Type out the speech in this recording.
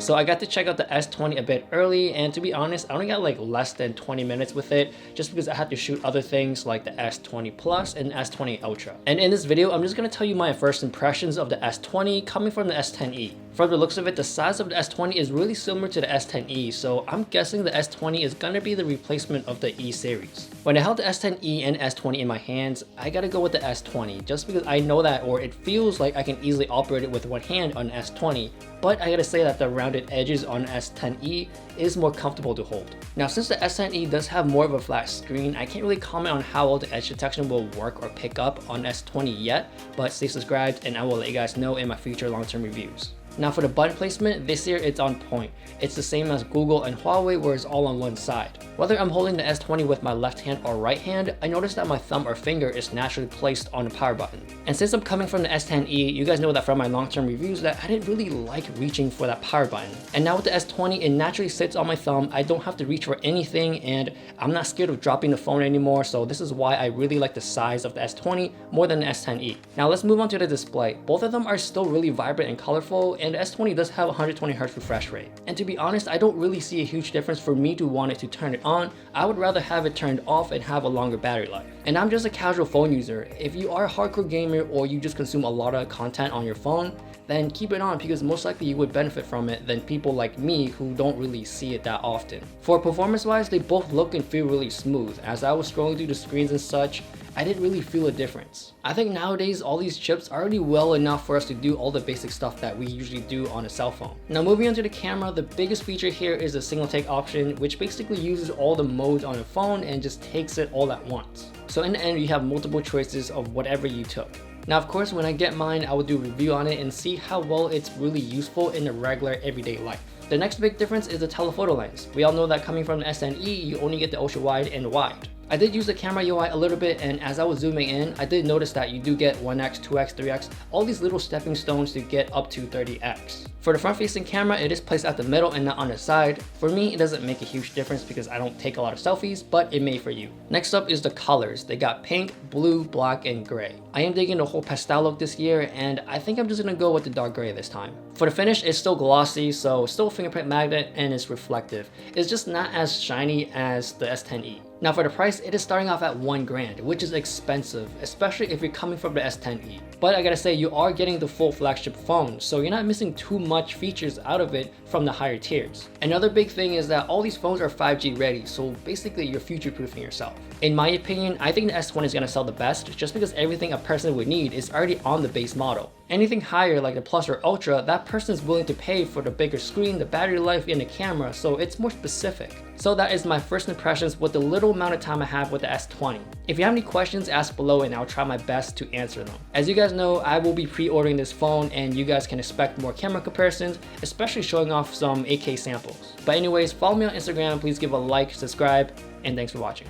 So I got to check out the S20 a bit early, and to be honest, I only got like less than 20 minutes with it just because I had to shoot other things like the S20 Plus and S20 Ultra. And in this video, I'm just going to tell you my first impressions of the S20 coming from the S10e. From the looks of it, the size of the S20 is really similar to the S10e, so I'm guessing the S20 is going to be the replacement of the E series. When I held the S10e and S20 in my hands, I gotta go with the S20 just because I know that, or it feels like I can easily operate it with one hand on S20, but I gotta say that the rounded edges on S10e is more comfortable to hold. Now, since the S10e does have more of a flat screen, I can't really comment on how well the edge detection will work or pick up on S20 yet, but stay subscribed and I will let you guys know in my future long-term reviews. Now for the button placement, this year it's on point. It's the same as Google and Huawei where it's all on one side. Whether I'm holding the S20 with my left hand or right hand, I notice that my thumb or finger is naturally placed on the power button. And since I'm coming from the S10e, you guys know that from my long-term reviews that I didn't really like reaching for that power button. And now with the S20, it naturally sits on my thumb. I don't have to reach for anything and I'm not scared of dropping the phone anymore, so this is why I really like the size of the S20 more than the S10e. Now let's move on to the display. Both of them are still really vibrant and colorful, and the S20 does have 120Hz refresh rate. And to be honest, I don't really see a huge difference for me to want it to turn it on. I would rather have it turned off and have a longer battery life. And I'm just a casual phone user. If you are a hardcore gamer or you just consume a lot of content on your phone, then keep it on because most likely you would benefit from it than people like me who don't really see it that often. For performance wise, they both look and feel really smooth. As I was scrolling through the screens and such, I didn't really feel a difference. I think nowadays all these chips are already well enough for us to do all the basic stuff that we usually do on a cell phone. Now moving on to the camera, the biggest feature here is the single take option, which basically uses all the modes on a phone and just takes it all at once. So in the end, you have multiple choices of whatever you took. Now of course, when I get mine, I will do a review on it and see how well it's really useful in the regular everyday life. The next big difference is the telephoto lens. We all know that coming from the S10e, you only get the ultra wide and wide. I did use the camera UI a little bit, and as I was zooming in, I did notice that you do get 1x, 2x, 3x, all these little stepping stones to get up to 30x. For the front-facing camera, it is placed at the middle and not on the side. For me, it doesn't make a huge difference because I don't take a lot of selfies, but it may for you. Next up is the colors. They got pink, blue, black, and gray. I am digging the whole pastel look this year, and I think I'm just gonna go with the dark gray this time. For the finish, it's still glossy, so still fingerprint magnet, and it's reflective. It's just not as shiny as the S10e. Now for the price, it is starting off at $1 grand, which is expensive, especially if you're coming from the S10e. But I gotta say, you are getting the full flagship phone, so you're not missing too much features out of it from the higher tiers. Another big thing is that all these phones are 5G ready, so basically you're future-proofing yourself. In my opinion, I think the S20 is gonna sell the best just because everything a person would need is already on the base model. Anything higher like the Plus or Ultra, that person is willing to pay for the bigger screen, the battery life, and the camera, so it's more specific. So that is my first impressions with the little amount of time I have with the S20. If you have any questions, ask below and I'll try my best to answer them. As you guys know, I will be pre-ordering this phone and you guys can expect more camera comparisons, especially showing off some 8K samples. But anyways, follow me on Instagram, please give a like, subscribe, and thanks for watching.